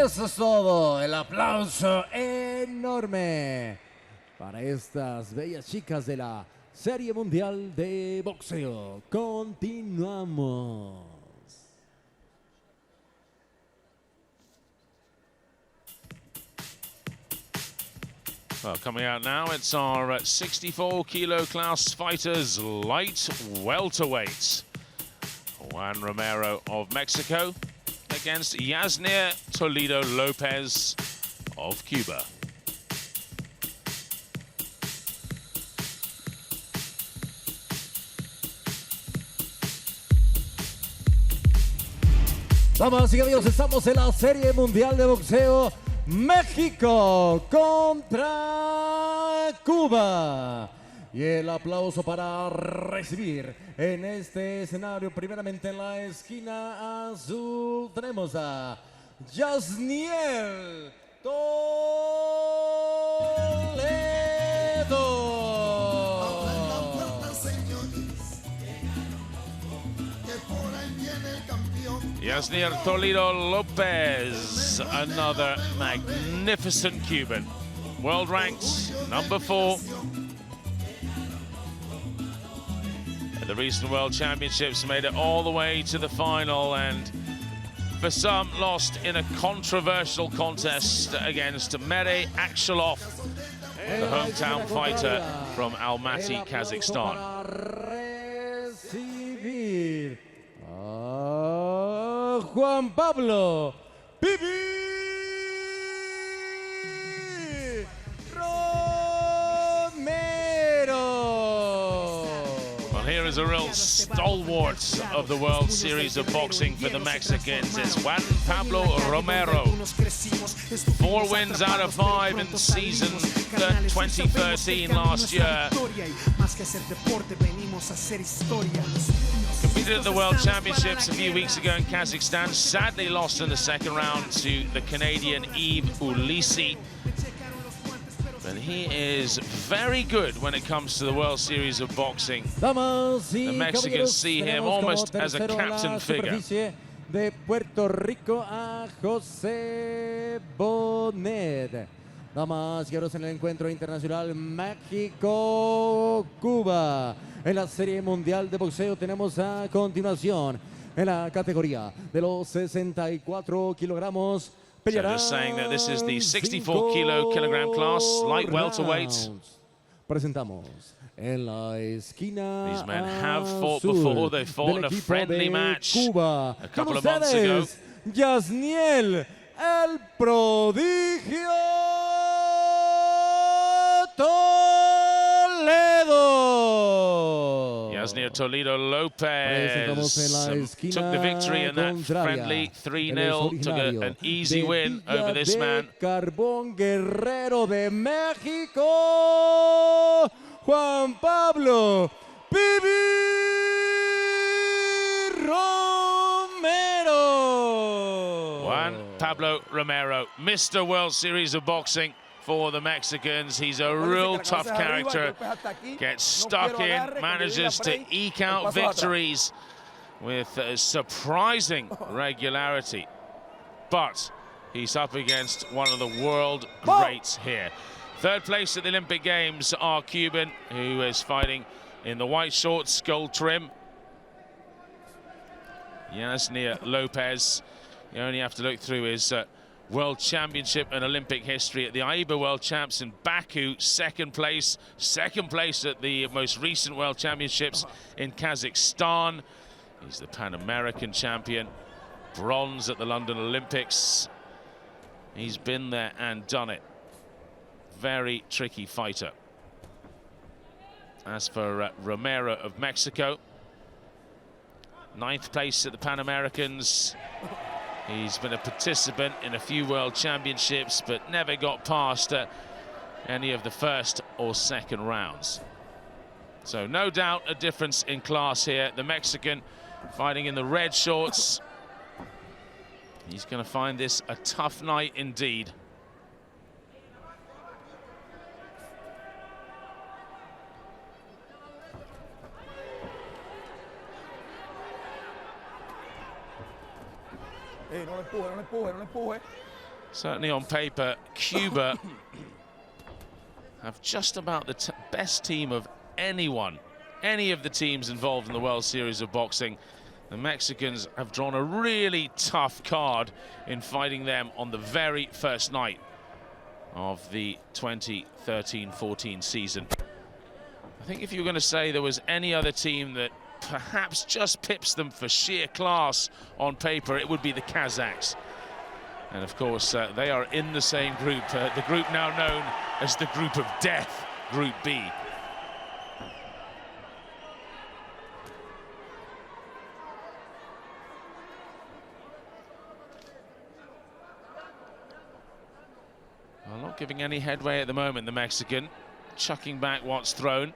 Eso es todo. El aplauso enorme para estas bellas chicas de la Serie Mundial de Boxeo. Continuamos. Well, coming out now, it's our 64 kilo class fighters, light welterweights. Juan Romero of Mexico against Yasnier Toledo Lopez of Cuba. Damas y caballeros, estamos en la Serie Mundial de Boxeo. México contra Cuba. Y el aplauso para recibir en este escenario, primeramente en la esquina azul, tenemos a Yasnier Toledo. Yasnier Toledo Lopez, another magnificent Cuban. World ranked number 4 at the recent World Championships, made it all the way to the final, and for some lost in a controversial contest against Mere Akshalov, the hometown fighter from Almaty, Kazakhstan. Juan Pablo Romero. Well, here is a real stalwart of the World Series of Boxing for the Mexicans. It's Juan Pablo Romero. 4 wins out of 5 in season 2013 last year. Competed at the World Championships a few weeks ago in Kazakhstan. Sadly lost in the second round to the Canadian Yves Ulisi. But he is very good when it comes to the World Series of Boxing. The Mexicans see him almost as a captain figure. De Puerto Rico a José Bonet. Damas y caballeros, en el encuentro internacional México-Cuba. En la Serie Mundial de Boxeo tenemos a continuación en la categoría de los 64 kilogramos. So just saying that this is the 64 kilogram class, light welterweight. Presentamos en la esquina. These men have fought before. They fought in a friendly match Cuba. a couple of months ago. Yasnier, el prodigio Toledo. Yasnier Toledo Lopez took the victory in that friendly 3-0, took an easy win over this man. Carbón Guerrero de México, Juan Pablo Romero. Juan Pablo Romero, Mr. World Series of Boxing for the Mexicans. He's a real tough character, gets stuck in, manages to eke out victories with surprising regularity. But he's up against one of the world greats here. Third place at the Olympic Games, our Cuban, who is fighting in the white shorts, gold trim. Yasnier Lopez. You only have to look through his World Championship and Olympic history at the AIBA World Champs in Baku, second place at the most recent World Championships in Kazakhstan. He's the Pan American champion, bronze at the London Olympics. He's been there and done it. Very tricky fighter. As for Romero of Mexico, 9th place at the Pan Americans. He's been a participant in a few World Championships, but never got past any of the first or second rounds. So no doubt a difference in class here. The Mexican fighting in the red shorts. He's going to find this a tough night indeed. No le empuje, no le empuje, no le empuje. Certainly on paper, Cuba have just about the best team of anyone, any of the teams involved in the World Series of Boxing. The Mexicans have drawn a really tough card in fighting them on the very first night of the 2013-14 season. I think if you were going to say there was any other team that perhaps just pips them for sheer class on paper, it would be the Kazakhs. And of course, they are in the same group, the group now known as the Group of Death, Group B. Well, not giving any headway at the moment, the Mexican. Chucking back what's thrown.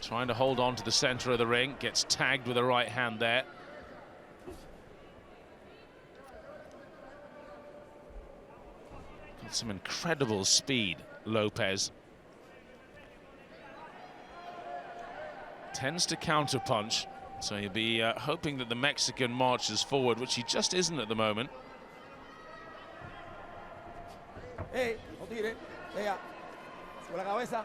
Trying to hold on to the center of the ring. Gets tagged with a right hand there. Got some incredible speed, Lopez. Tends to counterpunch. So you'll be hoping that the Mexican marches forward, which he just isn't at the moment. Hey, no tire. Ella. Sube la cabeza.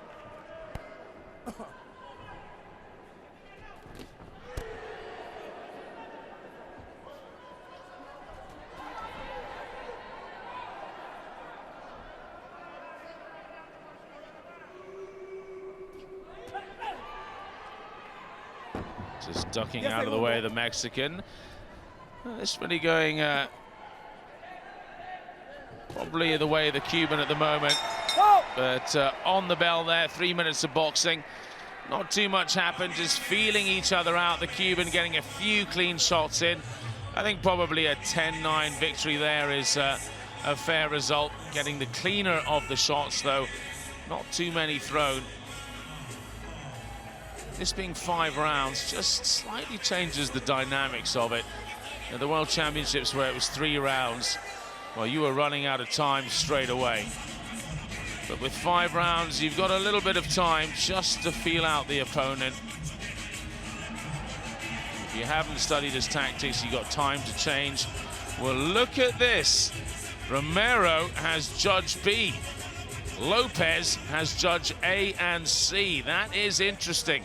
Just ducking out of the way of the Mexican. This really going probably the way of the Cuban at the moment. But on the bell there, 3 minutes of boxing. Not too much happened, just feeling each other out. The Cuban getting a few clean shots in. I think probably a 10-9 victory there is a fair result. Getting the cleaner of the shots, though. Not too many thrown. This being 5 rounds just slightly changes the dynamics of it. At the World Championships, where it was 3 rounds, well, you were running out of time straight away. But with 5 rounds, you've got a little bit of time just to feel out the opponent. If you haven't studied his tactics, you've got time to change. Well, look at this. Romero has judge B. Lopez has judge A and C. That is interesting.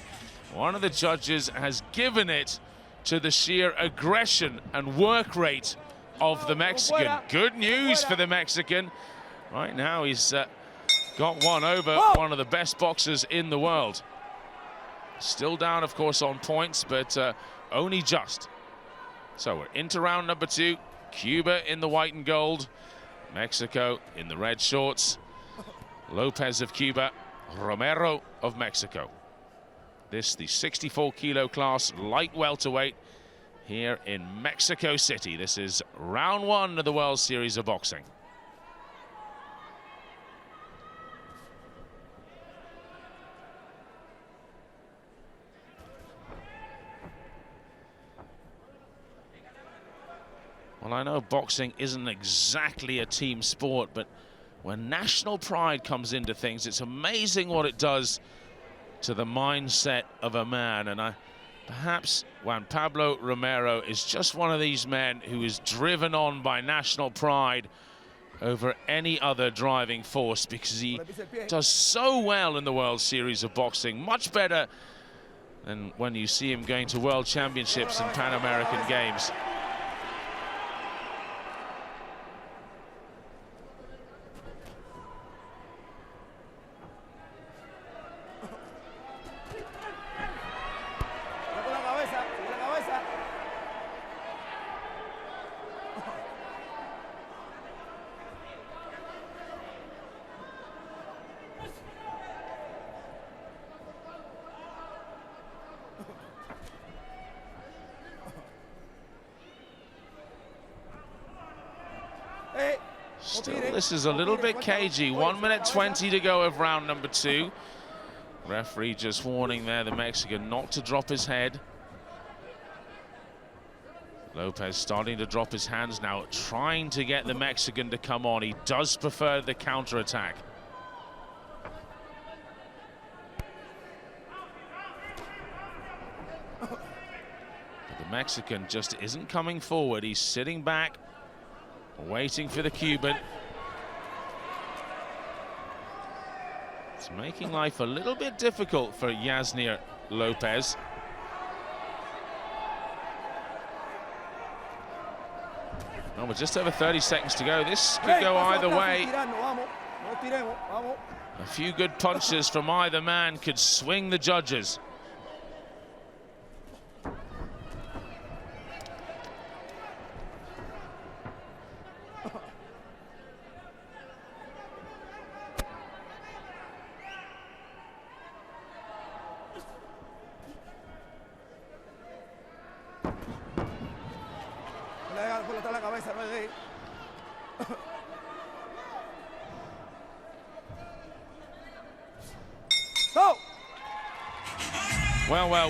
One of the judges has given it to the sheer aggression and work rate of the Mexican. Good news for the Mexican. Right now he's got one over one of the best boxers in the world. Still down, of course, on points, but only just. So we're into round number 2. Cuba in the white and gold. Mexico in the red shorts. Lopez of Cuba, Romero of Mexico. This, the 64-kilo class, light welterweight here in Mexico City. This is round 1 of the World Series of Boxing. Well, I know boxing isn't exactly a team sport, but when national pride comes into things, it's amazing what it does to the mindset of a man. And perhaps Juan Pablo Romero is just one of these men who is driven on by national pride over any other driving force, because he does so well in the World Series of Boxing, much better than when you see him going to World Championships and Pan American Games. Still, this is a little bit cagey. 1 minute 20 to go of round number 2. Referee just warning there the Mexican not to drop his head. Lopez starting to drop his hands now, trying to get the Mexican to come on. He does prefer the counter-attack. But the Mexican just isn't coming forward. He's sitting back, Waiting for the Cuban. It's making life a little bit difficult for Yasnier Lopez. Oh, with just over 30 seconds to go, this could go either way. A few good punches from either man could swing the judges.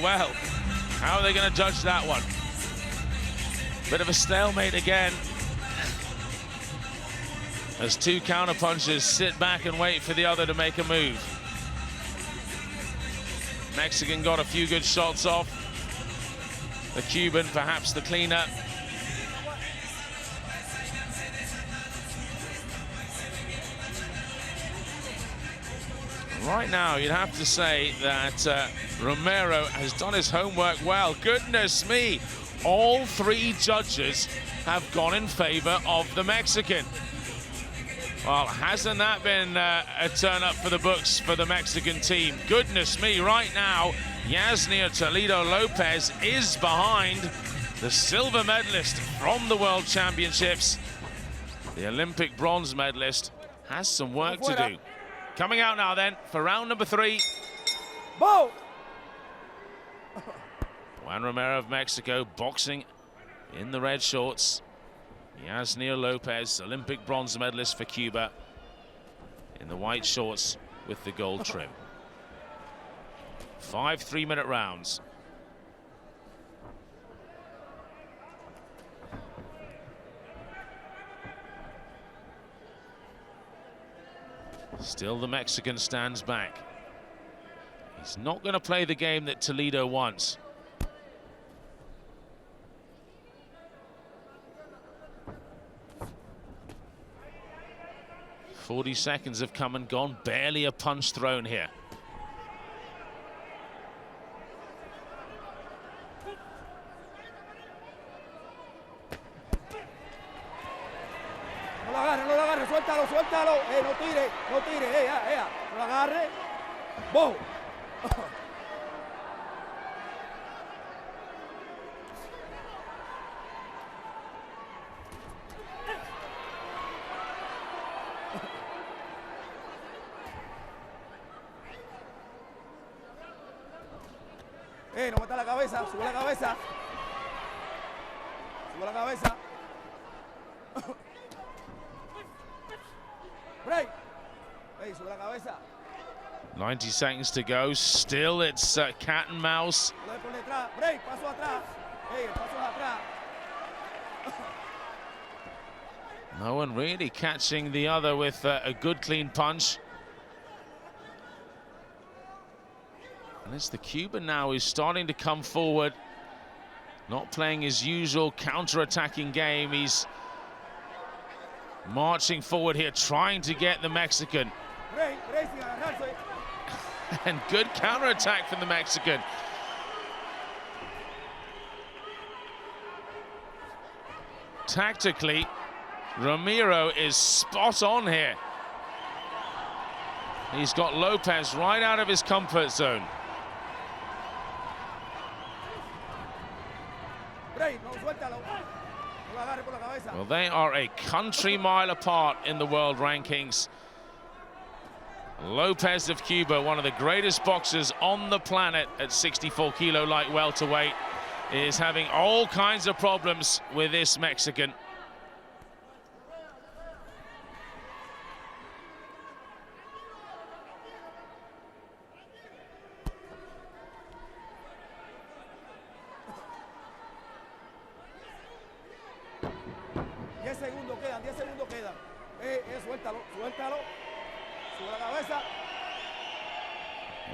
Well. How are they going to judge that one? Bit of a stalemate again. As two counter punchers sit back and wait for the other to make a move. Mexican got a few good shots off. The Cuban, perhaps the cleaner. Right now, you'd have to say that Romero has done his homework well. Goodness me, all three judges have gone in favor of the Mexican. Well, hasn't that been a turn up for the books for the Mexican team? Goodness me, right now, Yasnier Toledo Lopez is behind the silver medalist from the World Championships. The Olympic bronze medalist has some work to do. Coming out now then for round number 3. Bo! Juan Romero of Mexico boxing in the red shorts. Yasnier Lopez, Olympic bronze medalist for Cuba, in the white shorts with the gold trim. 5 3-minute rounds. Still the Mexican stands back. He's not going to play the game that Toledo wants. "40 seconds have come and gone, barely a punch thrown here. No lo agarre, suéltalo, suéltalo. No tire, no tire, no lo agarre. Bo. No meta la cabeza, sube la cabeza. Sube la cabeza. Break. Sube la cabeza. 90 seconds to go. Still it's cat and mouse. Break, paso atrás. Paso atrás. No one really catching the other with a good clean punch. And it's the Cuban now who's starting to come forward, not playing his usual counter-attacking game. He's marching forward here, trying to get the Mexican. And good counter-attack from the Mexican. Tactically, Romero is spot on here. He's got Lopez right out of his comfort zone. Well, they are a country mile apart in the world rankings. Lopez of Cuba, one of the greatest boxers on the planet at 64 kilo light welterweight, is having all kinds of problems with this Mexican.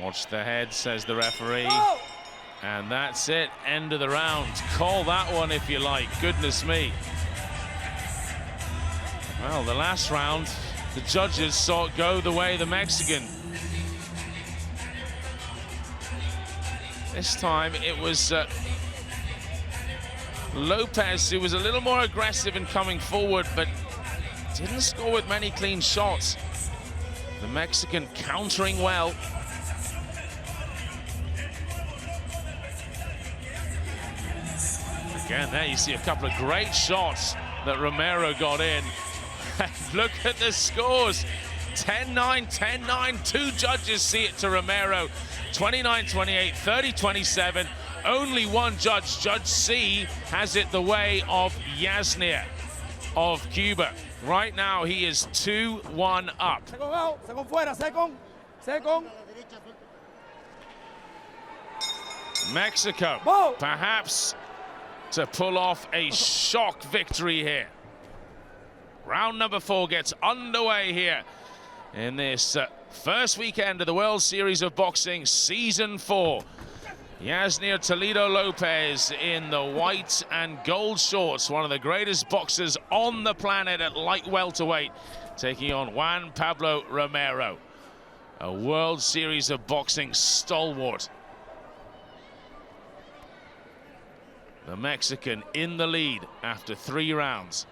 Watch the head, says the referee. Oh! And that's it, end of the round. Call that one if you like, goodness me. Well, the last round, the judges saw it go the way of the Mexican. This time it was Lopez who was a little more aggressive in coming forward, but didn't score with many clean shots. The Mexican countering well. Again, there you see a couple of great shots that Romero got in. Look at the scores. 10-9, 10-9. Two judges see it to Romero. 29-28, 30-27. Only one judge, Judge C, has it the way of Yasnier of Cuba. Right now, he is 2-1 up. Second out, second fuera, second. Mexico, Whoa. perhaps to pull off a shock victory here. Round number 4 gets underway here in this first weekend of the World Series of Boxing, Season 4. Yasnier Toledo Lopez in the white and gold shorts, one of the greatest boxers on the planet at light welterweight, taking on Juan Pablo Romero, a World Series of Boxing stalwart. The Mexican in the lead after 3 rounds.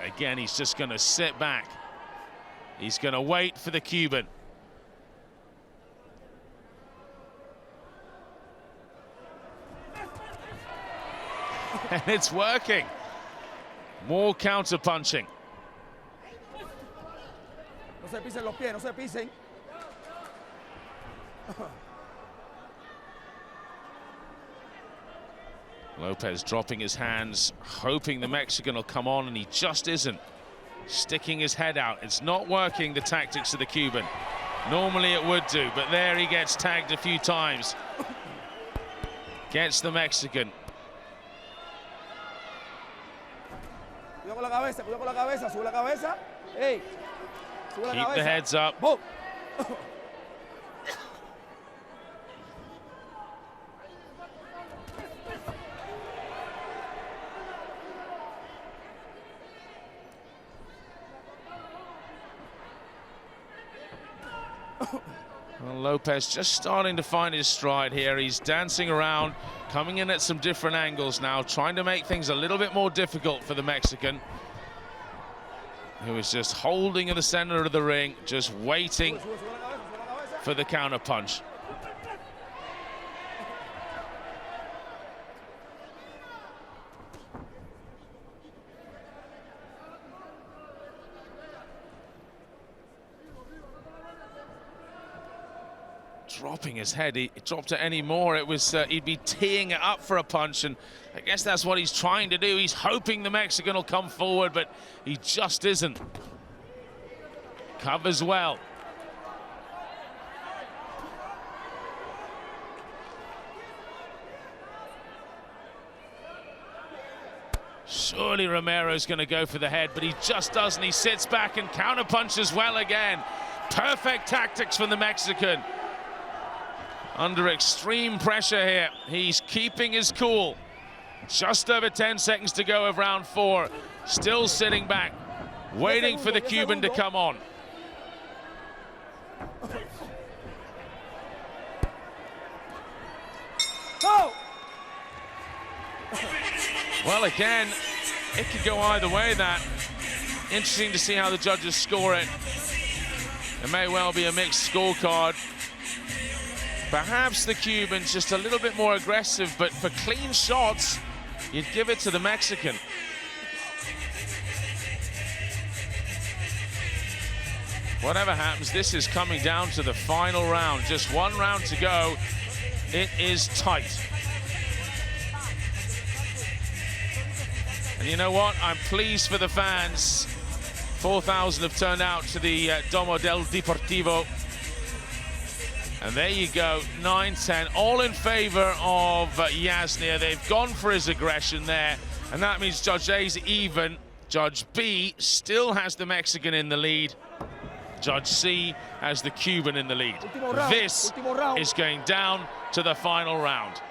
Again, he's just going to sit back. He's going to wait for the Cuban. And it's working. More counter-punching. No se pisen los pies, no se pisen. Lopez dropping his hands, hoping the Mexican will come on, and he just isn't. Sticking his head out. It's not working, the tactics of the Cuban. Normally it would do, but there he gets tagged a few times. Gets the Mexican. Cuidado con la cabeza, cuidado con la cabeza, sube la cabeza. Hey, sube la cabeza. Keep the heads up. Boom. Well, Lopez just starting to find his stride here. He's dancing around, coming in at some different angles now, trying to make things a little bit more difficult for the Mexican, who is just holding in the center of the ring, just waiting for the counter punch. Dropping his head. He dropped it any more, it was he'd be teeing it up for a punch, and I guess that's what he's trying to do. He's hoping the Mexican will come forward, but he just isn't. Covers well. Surely Romero's going to go for the head, but he just doesn't. He sits back and counter punches well again. Perfect tactics from the Mexican. Under extreme pressure here, he's keeping his cool. Just over 10 seconds to go of round 4. Still sitting back, waiting for the Cuban to come on. Well, again, it could go either way, that. Interesting to see how the judges score it. It may well be a mixed scorecard. Perhaps the Cuban's just a little bit more aggressive, but for clean shots, you'd give it to the Mexican. Whatever happens, this is coming down to the final round. Just 1 round to go. It is tight. And you know what? I'm pleased for the fans. 4,000 have turned out to the Domo del Deportivo. And there you go, 9-10, all in favor of Yasnier. They've gone for his aggression there, and that means Judge A's even. Judge B still has the Mexican in the lead. Judge C has the Cuban in the lead. This is going down to the final round.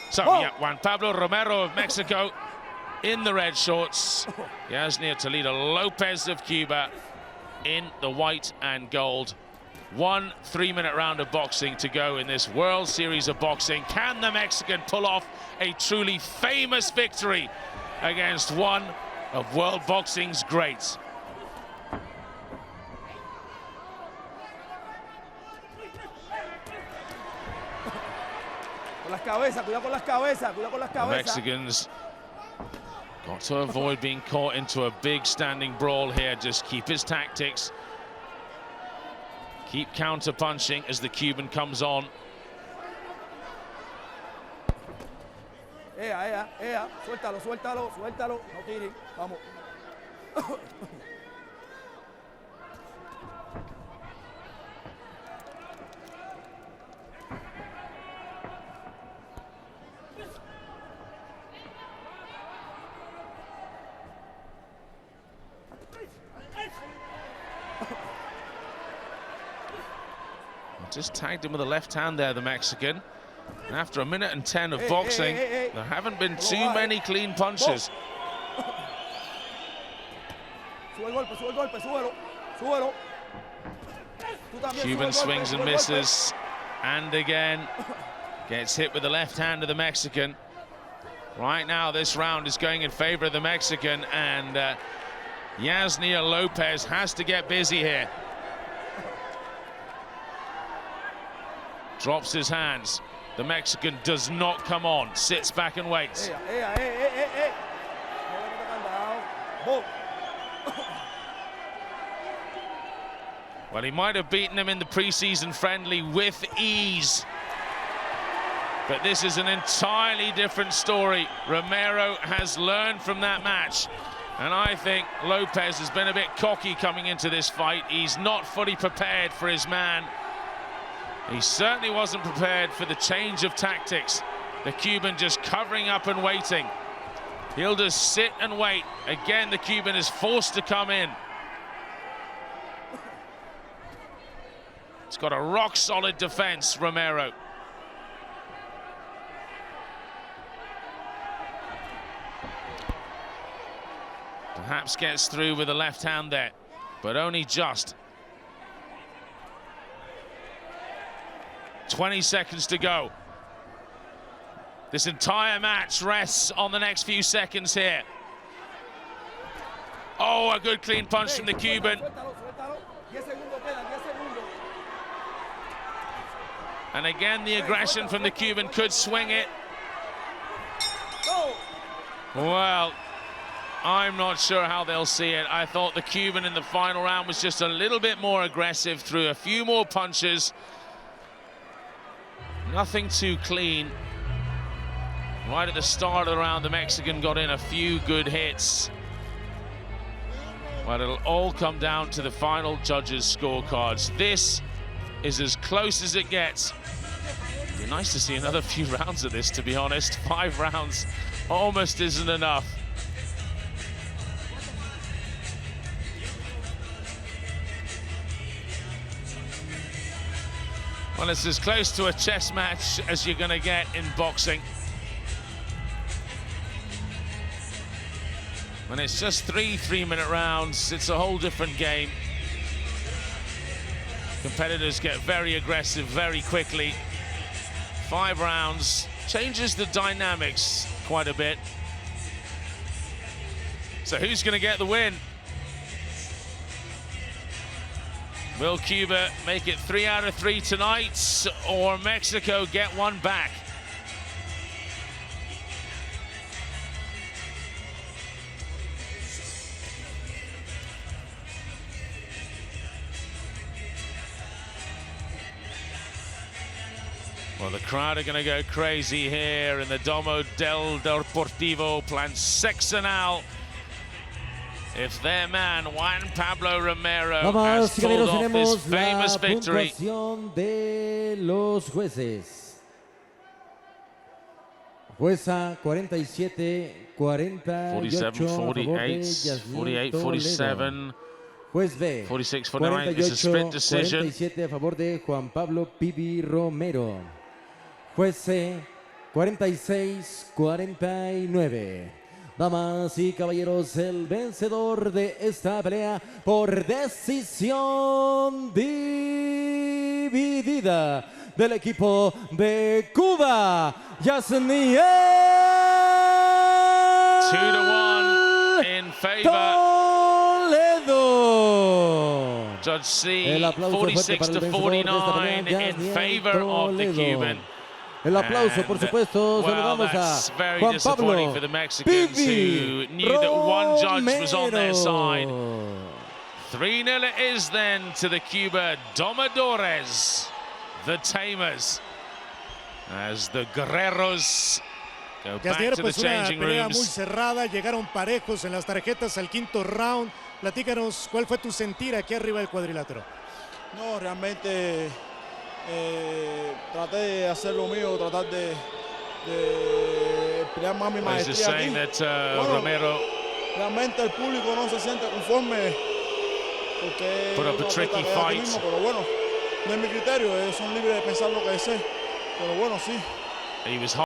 So, yeah, Juan Pablo Romero of Mexico in the red shorts. Yasnier Toledo Lopez of Cuba in the white and gold. 1 3-minute round of boxing to go in this World Series of Boxing. Can the Mexican pull off a truly famous victory against one of world boxing's greats? Con las cabezas, cuidado con las cabezas, cuidado con las cabezas. The Mexicans got to avoid being caught into a big standing brawl here. Just keep his tactics. Keep counter-punching as the Cuban comes on. Suéltalo, suéltalo, suéltalo. No tiren, vamos. Just tagged him with a left hand there, the Mexican. And after 1 minute and 10 of boxing, there haven't been too many clean punches. Cuban swings and misses. And again, gets hit with the left hand of the Mexican. Right now, this round is going in favor of the Mexican, and Yasnier Lopez has to get busy here. Drops his hands. The Mexican does not come on, sits back and waits. Well, he might have beaten him in the preseason friendly with ease, but this is an entirely different story. Romero has learned from that match, and I think Lopez has been a bit cocky coming into this fight. He's not fully prepared for his man. He certainly wasn't prepared for the change of tactics. The Cuban just covering up and waiting. He'll just sit and wait. Again, the Cuban is forced to come in. It's got a rock-solid defense, Romero. Perhaps gets through with the left hand there, but only just. 20 seconds to go. This entire match rests on the next few seconds here. Oh, a good clean punch from the Cuban. And again, the aggression from the Cuban could swing it. Well, I'm not sure how they'll see it. I thought the Cuban in the final round was just a little bit more aggressive, threw a few more punches. Nothing too clean. Right at the start of the round, the Mexican got in a few good hits. But it'll all come down to the final judges' scorecards. This is as close as it gets. It'd be nice to see another few rounds of this, to be honest. 5 rounds almost isn't enough. Well, it's as close to a chess match as you're going to get in boxing. When it's just 3 3-minute rounds, it's a whole different game. Competitors get very aggressive very quickly. 5 rounds changes the dynamics quite a bit. So who's going to get the win? Will Cuba make it 3 out of 3 tonight, or Mexico get one back? Well, the crowd are going to go crazy here in the Domo del Deportivo Plan Sexenal. If their man, Juan Pablo Romero, has pulled off this famous victory. De los jueces. Jueza 47, 47, 48, 48, 47. Juez B, 46, 49, it's a split decision. 47 a favor de Juan Pablo Pibi Romero. Juez C, 46, 49. Damas y caballeros, el vencedor de esta pelea por decisión dividida del equipo de Cuba, Yasnier 2-1 in favor. Toledo. Judge C, 46-49 in favor of the Cuban. El aplauso, por supuesto, saludamos a Juan Pablo, for the Mexicans who knew that one judge was on their side. 3-0 it is then to the Cuba Domadores, the Tamers, as the Guerreros go back Yasnier, to the pues una changing pelea muy rooms. cerrada, llegaron parejos en las tarjetas al quinto round. Platícanos, ¿cuál fue tu sentir aquí arriba del cuadrilátero? No, realmente traté de hacer lo mío, tratar de pelear más mi He's just maestría aquí. saying that Bueno, Romero realmente el público no se siente conforme porque put up a tricky fight. mismo, pero bueno, no es mi criterio, son libres de pensar lo que deseen, pero bueno, sí. He was hot.